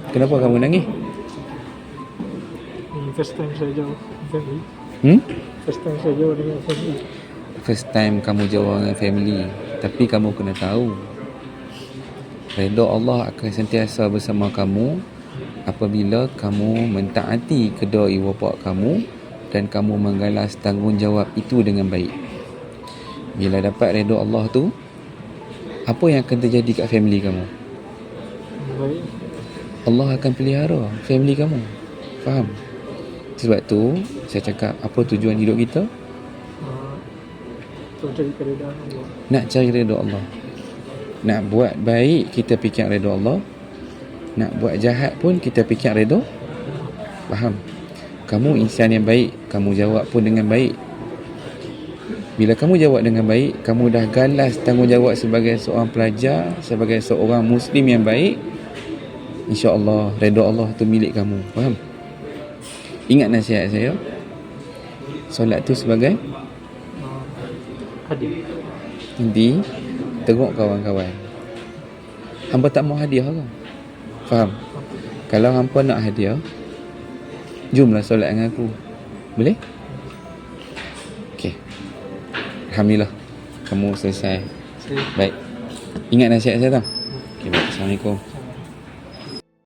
Kenapa kamu nangis? First time saya jauh family. First time saya jauh dengan family. First time kamu jauh dengan family. Tapi kamu kena tahu, redha Allah akan sentiasa bersama kamu apabila kamu mentaati kedua ibu bapa kamu dan kamu menggalas tanggungjawab itu dengan baik. Bila dapat redha Allah tu, apa yang akan terjadi kat family kamu? Baik. Allah akan pelihara family kamu. Faham? Sebab tu saya cakap, apa tujuan hidup kita? Untuk cari keredaan Allah. Nak cari redha Allah. Nak buat baik, kita fikir redha Allah. Nak buat jahat pun kita fikir redha. Faham? Kamu insan yang baik, kamu jawab pun dengan baik. Bila kamu jawab dengan baik, kamu dah galas tanggungjawab sebagai seorang pelajar, sebagai seorang Muslim yang baik. InsyaAllah redha Allah tu milik kamu. Faham? Ingat nasihat saya, solat tu sebagai Hadiah. Nanti tengok kawan-kawan, hampa tak mau hadiah ke? Faham? Kalau hampa nak hadiah, jomlah solat dengan aku. Boleh? Okey. Alhamdulillah, kamu selesai. Baik. Ingat nasihat saya tak? Okey, baik. Assalamualaikum.